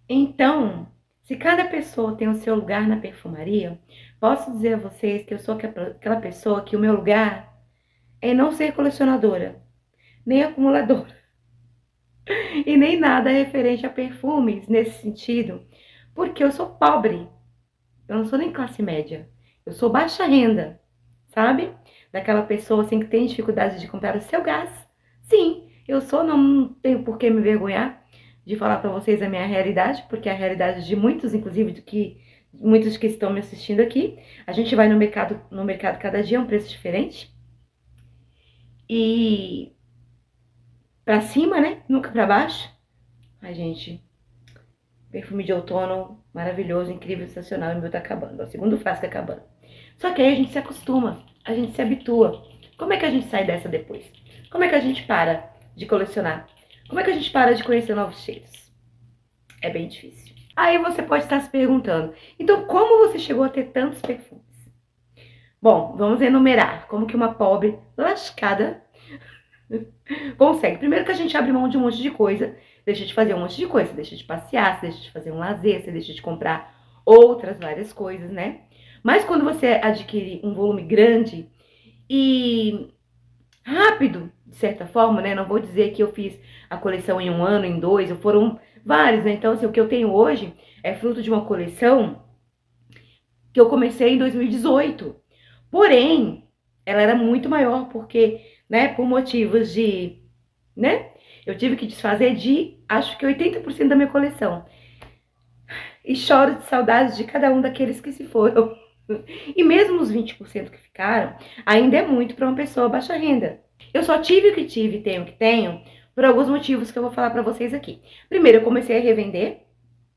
Então, se cada pessoa tem o seu lugar na perfumaria, posso dizer a vocês que eu sou aquela pessoa que o meu lugar é não ser colecionadora, nem acumuladora e nem nada referente a perfumes nesse sentido, porque eu sou pobre. Eu não sou nem classe média. Eu sou baixa renda, sabe? Daquela pessoa assim que tem dificuldade de comprar o seu gás. Sim, eu sou, não tenho por que me vergonhar de falar para vocês a minha realidade, porque é a realidade de muitos, inclusive, muitos que estão me assistindo aqui. A gente vai no mercado cada dia é um preço diferente. E para cima, né? Nunca para baixo. Ai, gente, perfume de outono maravilhoso, incrível, sensacional, e o meu tá acabando. O segundo frasco acabando. Só que aí a gente se acostuma, a gente se habitua. Como é que a gente sai dessa depois? Como é que a gente para de colecionar? Como é que a gente para de conhecer novos cheiros? É bem difícil. Aí você pode estar se perguntando, então como você chegou a ter tantos perfumes? Bom, vamos enumerar como que uma pobre lascada consegue. Primeiro que a gente abre mão de um monte de coisa, deixa de fazer um monte de coisa, você deixa de passear, você deixa de fazer um lazer, você deixa de comprar outras várias coisas, né? Mas quando você adquire um volume grande e rápido, de certa forma, né? Não vou dizer que eu fiz a coleção em um ano, em dois, foram vários, né? Então, assim, o que eu tenho hoje é fruto de uma coleção que eu comecei em 2018. Porém, ela era muito maior, porque, né, por motivos de, né? Eu tive que desfazer de, acho que 80% da minha coleção. E choro de saudade de cada um daqueles que se foram. E mesmo os 20% que ficaram, ainda é muito para uma pessoa baixa renda. Eu só tive o que tive e tenho o que tenho por alguns motivos que eu vou falar para vocês aqui. Primeiro, eu comecei a revender,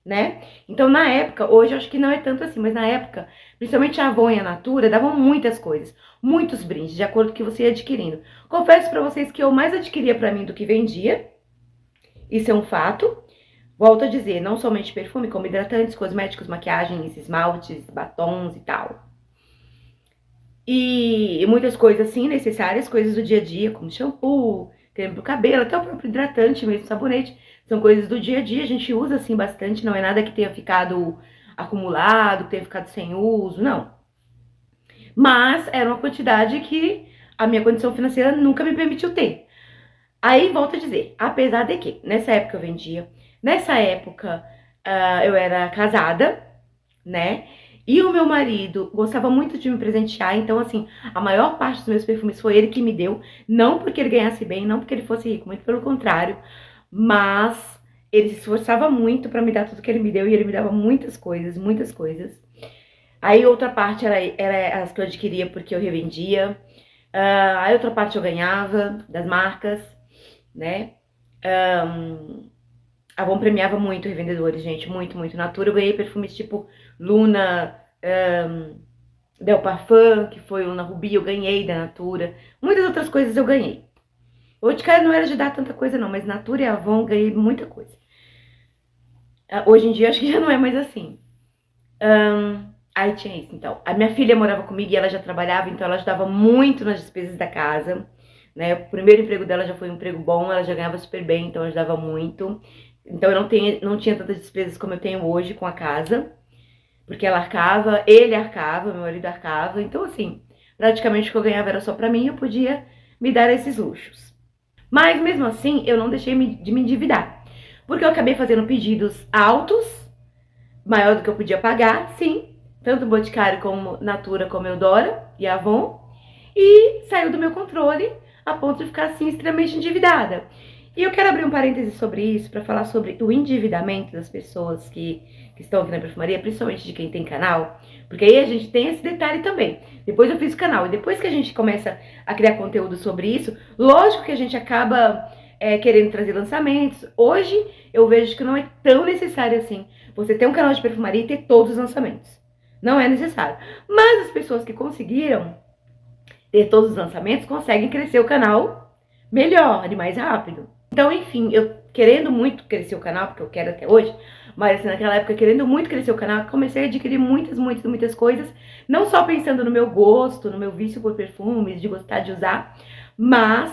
né? Então, na época, hoje eu acho que não é tanto assim, mas na época, principalmente a Avon e a Natura davam muitas coisas, muitos brindes, de acordo com o que você ia adquirindo. Confesso para vocês que eu mais adquiria para mim do que vendia, isso é um fato. Volto a dizer, não somente perfume, como hidratantes, cosméticos, maquiagens, esmaltes, batons e tal. E muitas coisas assim necessárias, coisas do dia a dia, como shampoo, creme pro cabelo, até o próprio hidratante mesmo, sabonete. São coisas do dia a dia, a gente usa assim bastante, não é nada que tenha ficado acumulado, que tenha ficado sem uso, não. Mas era uma quantidade que a minha condição financeira nunca me permitiu ter. Aí, volto a dizer, apesar de que nessa época eu vendia, nessa época eu era casada, né? E o meu marido gostava muito de me presentear, então, assim, a maior parte dos meus perfumes foi ele que me deu. Não porque ele ganhasse bem, não porque ele fosse rico, muito pelo contrário. Mas ele se esforçava muito pra me dar tudo que ele me deu e ele me dava muitas coisas, muitas coisas. Aí, outra parte era as que eu adquiria porque eu revendia. Aí, outra parte eu ganhava das marcas, né? A Avon premiava muito revendedores, gente, muito, muito. Natura, eu ganhei perfumes tipo Luna, Del Parfum, que foi Luna Ruby, eu ganhei da Natura. Muitas outras coisas eu ganhei. O de cara não era de dar tanta coisa não, mas Natura e Avon ganhei muita coisa. Hoje em dia acho que já não é mais assim. Aí tinha isso, então. A minha filha morava comigo e ela já trabalhava, então ela ajudava muito nas despesas da casa. Né? O primeiro emprego dela já foi um emprego bom, ela já ganhava super bem, então ajudava muito. Então eu não tinha tantas despesas como eu tenho hoje com a casa, porque ela arcava, ele arcava, meu marido arcava. Então, assim, praticamente o que eu ganhava era só pra mim, eu podia me dar esses luxos. Mas mesmo assim, eu não deixei de me endividar, porque eu acabei fazendo pedidos altos, maior do que eu podia pagar, sim, tanto Boticário como Natura, como Eudora e Avon, e saiu do meu controle a ponto de ficar assim extremamente endividada. E eu quero abrir um parêntese sobre isso para falar sobre o endividamento das pessoas que estão aqui na perfumaria, principalmente de quem tem canal, porque aí a gente tem esse detalhe também. Depois eu fiz o canal e depois que a gente começa a criar conteúdo sobre isso, lógico que a gente acaba querendo trazer lançamentos. Hoje eu vejo que não é tão necessário assim você ter um canal de perfumaria e ter todos os lançamentos. Não é necessário. Mas as pessoas que conseguiram ter todos os lançamentos conseguem crescer o canal melhor e mais rápido. Então, enfim, eu querendo muito crescer o canal, porque eu quero até hoje, mas assim, naquela época, querendo muito crescer o canal, comecei a adquirir muitas, muitas, muitas coisas, não só pensando no meu gosto, no meu vício por perfumes, de gostar de usar, mas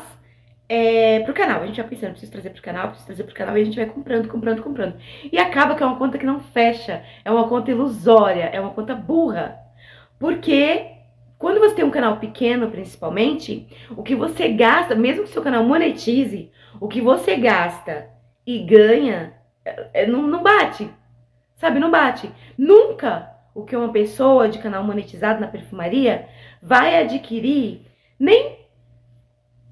pro canal. A gente vai pensando, preciso trazer pro canal, preciso trazer pro canal, e a gente vai comprando, comprando, comprando. E acaba que é uma conta que não fecha, é uma conta ilusória, é uma conta burra. Porque quando você tem um canal pequeno, principalmente, o que você gasta, mesmo que seu canal monetize, o que você gasta e ganha, não bate, sabe? Não bate. Nunca o que uma pessoa de canal monetizado na perfumaria vai adquirir nem,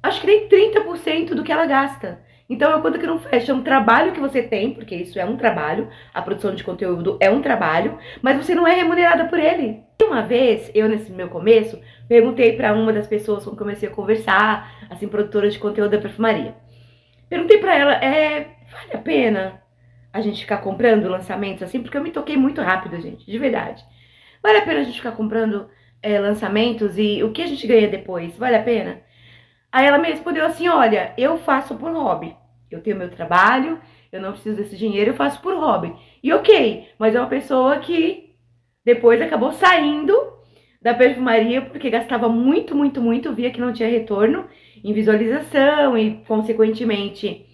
acho que nem 30% do que ela gasta. Então é uma conta que não fecha, é um trabalho que você tem, porque isso é um trabalho, a produção de conteúdo é um trabalho, mas você não é remunerada por ele. Uma vez, eu nesse meu começo, perguntei para uma das pessoas com quem comecei a conversar, assim, produtora de conteúdo da perfumaria. Perguntei para ela, vale a pena a gente ficar comprando lançamentos assim? Porque eu me toquei muito rápido, gente, de verdade. Vale a pena a gente ficar comprando lançamentos e o que a gente ganha depois? Vale a pena? Aí ela me respondeu assim, olha, eu faço por hobby. Eu tenho meu trabalho, eu não preciso desse dinheiro, eu faço por hobby. E ok, mas é uma pessoa que depois acabou saindo da perfumaria porque gastava muito, muito, muito, via que não tinha retorno em visualização e, consequentemente,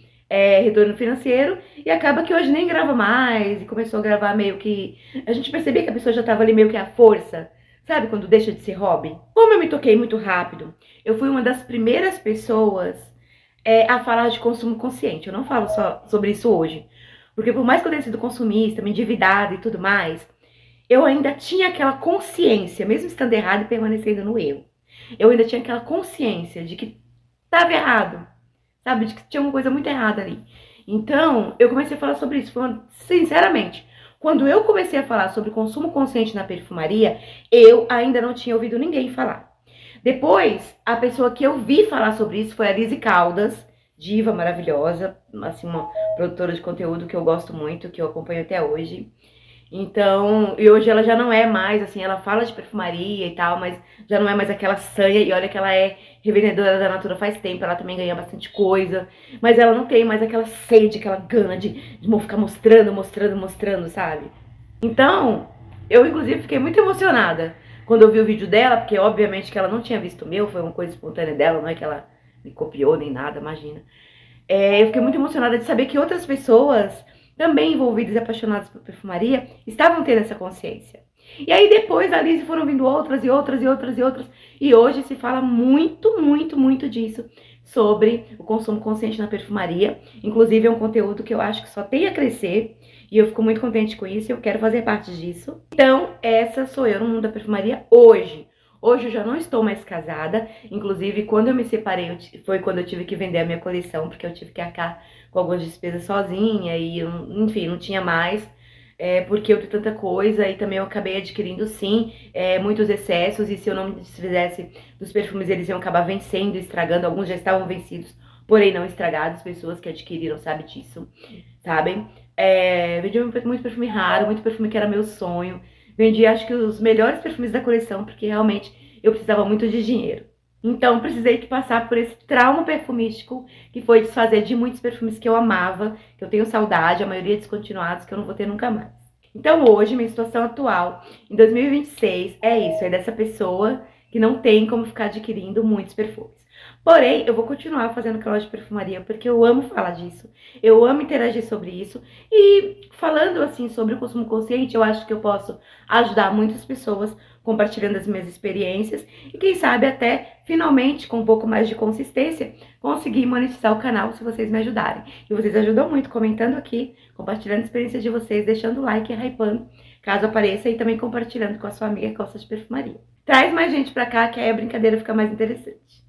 retorno financeiro. E acaba que hoje nem grava mais e começou a gravar meio que... A gente percebia que a pessoa já estava ali meio que à força, sabe? Quando deixa de ser hobby. Como eu me toquei muito rápido, eu fui uma das primeiras pessoas a falar de consumo consciente. Eu não falo só sobre isso hoje. Porque por mais que eu tenha sido consumista, me endividada e tudo mais, eu ainda tinha aquela consciência, mesmo estando errado e permanecendo no erro. Eu ainda tinha aquela consciência de que estava errado, sabe? De que tinha uma coisa muito errada ali. Então, eu comecei a falar sobre isso, falando, sinceramente. Quando eu comecei a falar sobre consumo consciente na perfumaria, eu ainda não tinha ouvido ninguém falar. Depois, a pessoa que eu vi falar sobre isso foi a Lizzy Caldas, diva maravilhosa, assim, uma produtora de conteúdo que eu gosto muito, que eu acompanho até hoje. Então, e hoje ela já não é mais, assim, ela fala de perfumaria e tal, mas já não é mais aquela sanha, e olha que ela é revendedora da Natura faz tempo, ela também ganha bastante coisa, mas ela não tem mais aquela sede, aquela gana de ficar mostrando, mostrando, mostrando, sabe? Então, eu inclusive fiquei muito emocionada quando eu vi o vídeo dela, porque obviamente que ela não tinha visto o meu, foi uma coisa espontânea dela, não é que ela me copiou nem nada, imagina. Eu fiquei muito emocionada de saber que outras pessoas, também envolvidas e apaixonadas por perfumaria, estavam tendo essa consciência. E aí depois da Lizzy foram vindo outras e outras e outras e outras. E hoje se fala muito, muito, muito disso, sobre o consumo consciente na perfumaria. Inclusive é um conteúdo que eu acho que só tem a crescer. E eu fico muito contente com isso e eu quero fazer parte disso. Então, essa sou eu no mundo da perfumaria hoje. Hoje eu já não estou mais casada, inclusive quando eu me separei foi quando eu tive que vender a minha coleção, porque eu tive que arcar com algumas despesas sozinha e, enfim, não tinha mais, porque eu tenho tanta coisa e também eu acabei adquirindo, sim, muitos excessos e se eu não me desfizesse dos perfumes eles iam acabar vencendo, estragando, alguns já estavam vencidos, porém não estragados, pessoas que adquiriram sabem disso, sabem? Vendi muito perfume raro, muito perfume que era meu sonho. Vendi, acho que os melhores perfumes da coleção, porque realmente eu precisava muito de dinheiro. Então, precisei que passar por esse trauma perfumístico, que foi desfazer de muitos perfumes que eu amava, que eu tenho saudade, a maioria descontinuados, que eu não vou ter nunca mais. Então, hoje, minha situação atual, em 2026, é isso, é dessa pessoa que não tem como ficar adquirindo muitos perfumes. Porém, eu vou continuar fazendo canal de perfumaria, porque eu amo falar disso, eu amo interagir sobre isso, e falando assim sobre o consumo consciente, eu acho que eu posso ajudar muitas pessoas compartilhando as minhas experiências e quem sabe até finalmente com um pouco mais de consistência conseguir monetizar o canal se vocês me ajudarem. E vocês ajudam muito comentando aqui, compartilhando a experiência de vocês, deixando o like e hypando caso apareça e também compartilhando com a sua amiga que gosta de perfumaria. Traz mais gente pra cá que aí a brincadeira fica mais interessante.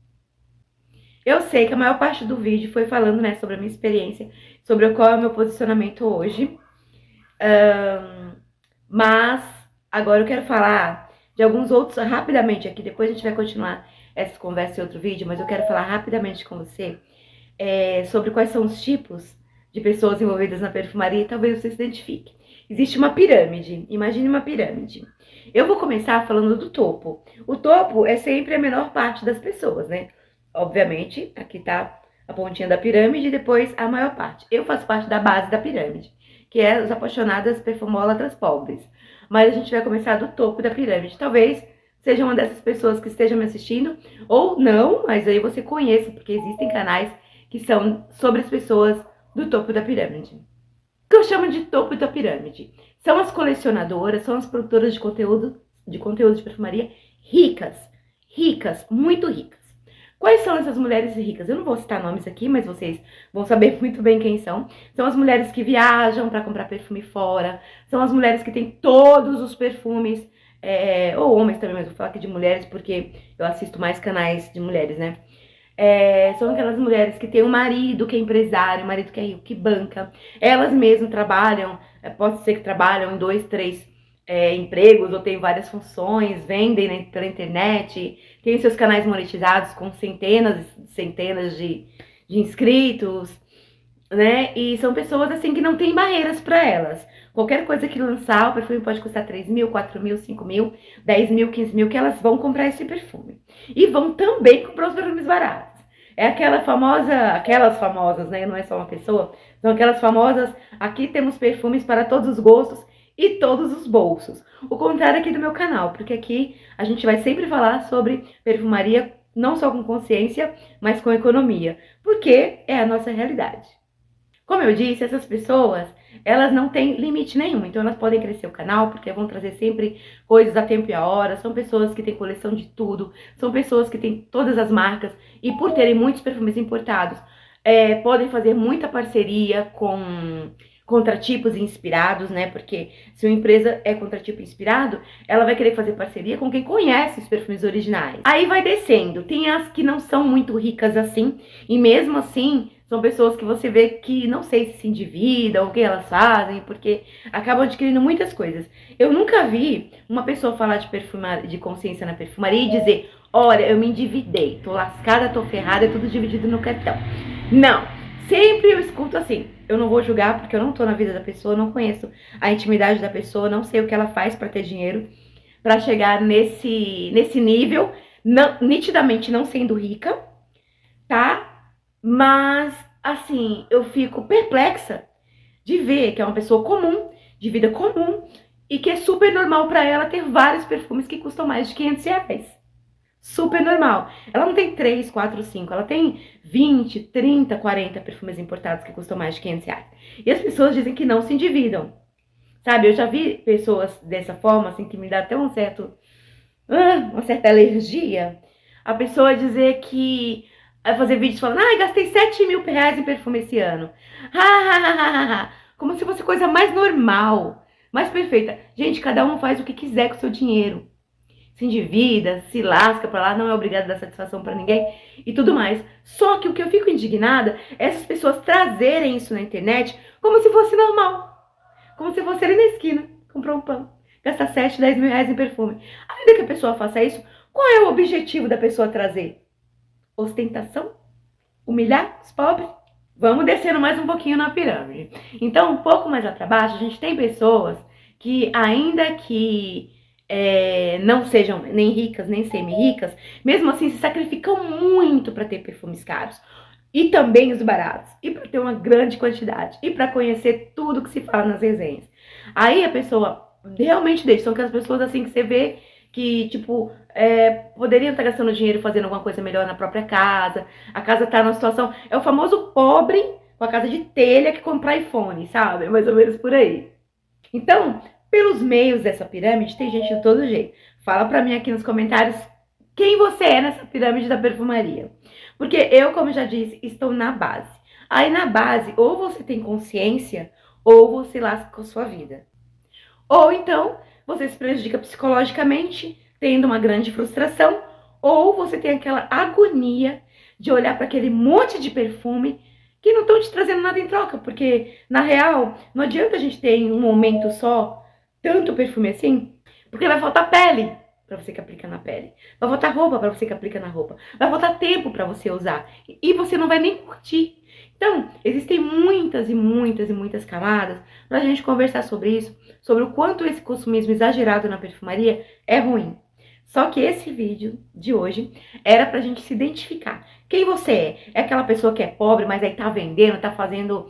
Eu sei que a maior parte do vídeo foi falando, né, sobre a minha experiência, sobre qual é o meu posicionamento hoje. Mas agora eu quero falar de alguns outros rapidamente aqui. Depois a gente vai continuar essa conversa em outro vídeo, mas eu quero falar rapidamente com você sobre quais são os tipos de pessoas envolvidas na perfumaria e talvez você se identifique. Existe uma pirâmide, imagine uma pirâmide. Eu vou começar falando do topo. O topo é sempre a menor parte das pessoas, né? Obviamente, aqui tá a pontinha da pirâmide e depois a maior parte. Eu faço parte da base da pirâmide, que é os apaixonadas perfumólatras pobres. Mas a gente vai começar do topo da pirâmide. Talvez seja uma dessas pessoas que esteja me assistindo, ou não, mas aí você conheça, porque existem canais que são sobre as pessoas do topo da pirâmide. O que eu chamo de topo da pirâmide são as colecionadoras, são as produtoras de conteúdo de perfumaria ricas, ricas, muito ricas. Quais são essas mulheres ricas? Eu não vou citar nomes aqui, mas vocês vão saber muito bem quem são. São as mulheres que viajam para comprar perfume fora, são as mulheres que têm todos os perfumes, ou homens também, mas vou falar aqui de mulheres porque eu assisto mais canais de mulheres, né? São aquelas mulheres que têm um marido que é empresário, um marido que é rico, que banca. Elas mesmas trabalham, pode ser que trabalham em 2, 3 empregos, ou têm várias funções, vendem, né, pela internet, tem seus canais monetizados com centenas de inscritos, né? E são pessoas assim que não tem barreiras para elas. Qualquer coisa que lançar, o perfume pode custar 3 mil, 4 mil, 5 mil, 10 mil, 15 mil, que elas vão comprar esse perfume. E vão também comprar os perfumes baratos. É aquelas famosas, né? Não é só uma pessoa, são aquelas famosas, aqui temos perfumes para todos os gostos e todos os bolsos. O contrário aqui do meu canal, porque aqui a gente vai sempre falar sobre perfumaria, não só com consciência, mas com economia, porque é a nossa realidade. Como eu disse, essas pessoas, elas não têm limite nenhum, então elas podem crescer o canal, porque vão trazer sempre coisas a tempo e a hora, são pessoas que têm coleção de tudo, são pessoas que têm todas as marcas, e por terem muitos perfumes importados, podem fazer muita parceria com contratipos inspirados, né, porque se uma empresa é contratipo inspirado, ela vai querer fazer parceria com quem conhece os perfumes originais. Aí vai descendo, tem as que não são muito ricas assim, e mesmo assim, são pessoas que você vê que não sei se endividam, o que elas fazem, porque acabam adquirindo muitas coisas. Eu nunca vi uma pessoa falar de consciência na perfumaria e dizer, olha, eu me endividei, tô lascada, tô ferrada, é tudo dividido no cartão. Não, sempre eu escuto assim, eu não vou julgar porque eu não tô na vida da pessoa, não conheço a intimidade da pessoa, não sei o que ela faz para ter dinheiro, para chegar nesse nível, nitidamente não sendo rica, tá? Mas, assim, eu fico perplexa de ver que é uma pessoa comum, de vida comum, e que é super normal para ela ter vários perfumes que custam mais de 500 reais. Super normal. Ela não tem 3, 4, 5, ela tem 20, 30, 40 perfumes importados que custam mais de 500 reais. E as pessoas dizem que não se endividam. Sabe, eu já vi pessoas dessa forma, assim, que me dá até uma certa alergia. A pessoa dizer que vai fazer vídeos falando, gastei 7 mil reais em perfume esse ano. Como se fosse coisa mais normal, mais perfeita. Gente, cada um faz o que quiser com o seu dinheiro. Se endivida, se lasca pra lá, não é obrigado a dar satisfação pra ninguém e tudo mais. Só que o que eu fico indignada é essas pessoas trazerem isso na internet como se fosse normal. Como se fosse ali na esquina, comprar um pão, gastar 7, 10 mil reais em perfume. Ainda que a pessoa faça isso, qual é o objetivo da pessoa trazer? Ostentação? Humilhar os pobres? Vamos descendo mais um pouquinho na pirâmide. Então, um pouco mais lá para baixo, a gente tem pessoas que, ainda que não sejam nem ricas, nem semi-ricas, mesmo assim se sacrificam muito para ter perfumes caros. E também os baratos. E para ter uma grande quantidade. E para conhecer tudo que se fala nas resenhas. Aí a pessoa realmente deixa. São aquelas pessoas assim que você vê que, tipo, poderiam estar gastando dinheiro fazendo alguma coisa melhor na própria casa. A casa tá numa situação... É o famoso pobre com a casa de telha que compra iPhone, sabe? Mais ou menos por aí. Então, pelos meios dessa pirâmide, tem gente de todo jeito. Fala pra mim aqui nos comentários quem você é nessa pirâmide da perfumaria. Porque eu, como já disse, estou na base. Aí na base, ou você tem consciência, ou você lasca com a sua vida. Ou então, você se prejudica psicologicamente, tendo uma grande frustração, ou você tem aquela agonia de olhar para aquele monte de perfume que não estão te trazendo nada em troca, porque, na real, não adianta a gente ter em um momento só tanto perfume assim, porque vai faltar pele para você que aplica na pele, vai faltar roupa para você que aplica na roupa, vai faltar tempo para você usar, e você não vai nem curtir. Então, existem muitas e muitas e muitas camadas para a gente conversar sobre isso, sobre o quanto esse consumismo exagerado na perfumaria é ruim. Só que esse vídeo de hoje era pra gente se identificar. Quem você é? É aquela pessoa que é pobre, mas aí tá vendendo, tá fazendo,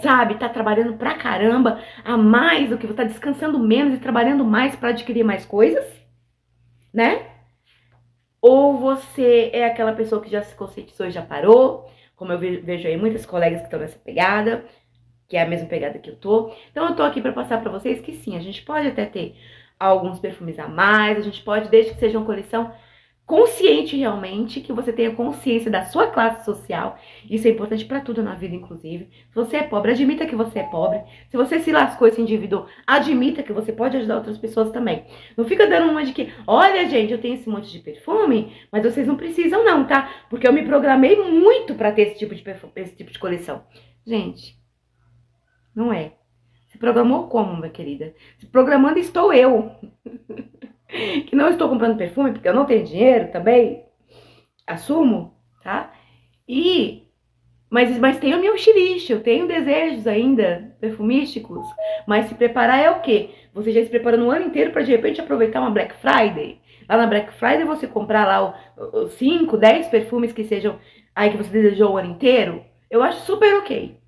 sabe, tá trabalhando pra caramba a mais do que você, tá descansando menos e trabalhando mais pra adquirir mais coisas? né? Ou você é aquela pessoa que já se conscientizou e já parou, como eu vejo aí muitas colegas que estão nessa pegada, que é a mesma pegada que eu tô. Então eu tô aqui para passar para vocês que sim, a gente pode até ter alguns perfumes a mais, a gente pode, desde que seja uma coleção consciente realmente, que você tenha consciência da sua classe social. Isso é importante para tudo na vida, inclusive. Se você é pobre, admita que você é pobre. Se você se lascou e se endividou, admita que você pode ajudar outras pessoas também. Não fica dando uma de que, olha, gente, eu tenho esse monte de perfume, mas vocês não precisam não, tá? Porque eu me programei muito para ter esse tipo de perfume, esse tipo de coleção. Gente, não é. Se programou como, minha querida? Se programando estou eu. Que não estou comprando perfume, porque eu não tenho dinheiro também, assumo, tá? Mas tenho meu xerixe, eu tenho desejos ainda perfumísticos, mas se preparar é o quê? Você já se preparando o ano inteiro para de repente aproveitar uma Black Friday. Lá na Black Friday você comprar lá os 5, 10 perfumes que sejam aí que você desejou o ano inteiro, eu acho super ok.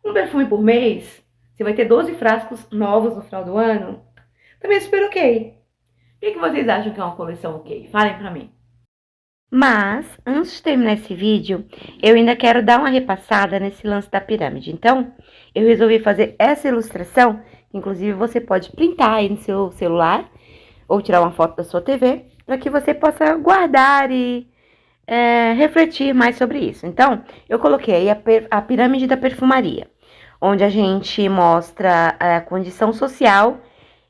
Um perfume por mês, você vai ter 12 frascos novos no final do ano, também é super ok. O que vocês acham que é uma coleção ok? Falem pra mim. Mas, antes de terminar esse vídeo, eu ainda quero dar uma repassada nesse lance da pirâmide. Então, eu resolvi fazer essa ilustração, que inclusive você pode printar aí no seu celular, ou tirar uma foto da sua TV, para que você possa guardar e refletir mais sobre isso. Então, eu coloquei aí a pirâmide da perfumaria, onde a gente mostra a condição social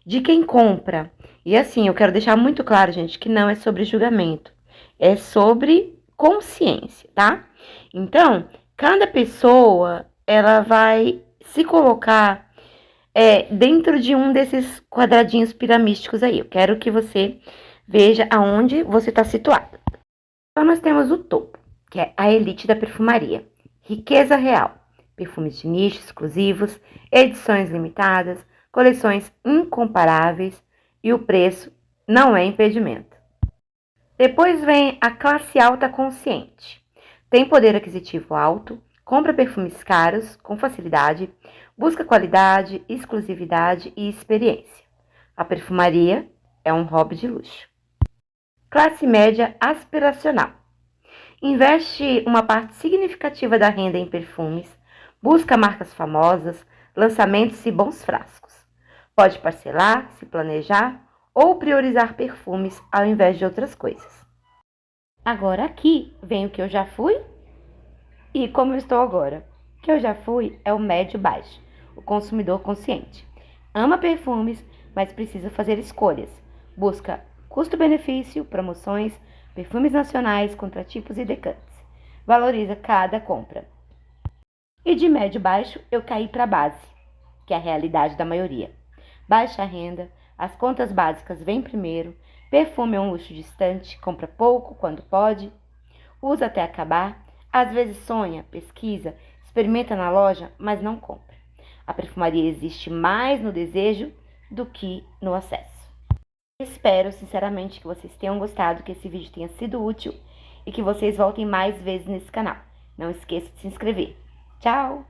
de quem compra. E assim, eu quero deixar muito claro, gente, que não é sobre julgamento, é sobre consciência, tá? Então, cada pessoa, ela vai se colocar dentro de um desses quadradinhos piramísticos aí. Eu quero que você veja aonde você está situado. Então, nós temos o topo, que é a elite da perfumaria. Riqueza real. Perfumes de nicho exclusivos, edições limitadas, coleções incomparáveis e o preço não é impedimento. Depois vem a classe alta consciente. Tem poder aquisitivo alto, compra perfumes caros com facilidade, busca qualidade, exclusividade e experiência. A perfumaria é um hobby de luxo. Classe média aspiracional. Investe uma parte significativa da renda em perfumes, busca marcas famosas, lançamentos e bons frascos. Pode parcelar, se planejar ou priorizar perfumes ao invés de outras coisas. Agora aqui vem o que eu já fui e como eu estou agora. O que eu já fui é o médio-baixo, o consumidor consciente. Ama perfumes, mas precisa fazer escolhas. Busca custo-benefício, promoções, perfumes nacionais, contratipos e decantes. Valoriza cada compra. E de médio-baixo eu caí para a base, que é a realidade da maioria. Baixa renda, as contas básicas vêm primeiro, perfume é um luxo distante, compra pouco quando pode, usa até acabar, às vezes sonha, pesquisa, experimenta na loja, mas não compra. A perfumaria existe mais no desejo do que no acesso. Espero sinceramente que vocês tenham gostado, que esse vídeo tenha sido útil e que vocês voltem mais vezes nesse canal. Não esqueça de se inscrever. Tchau!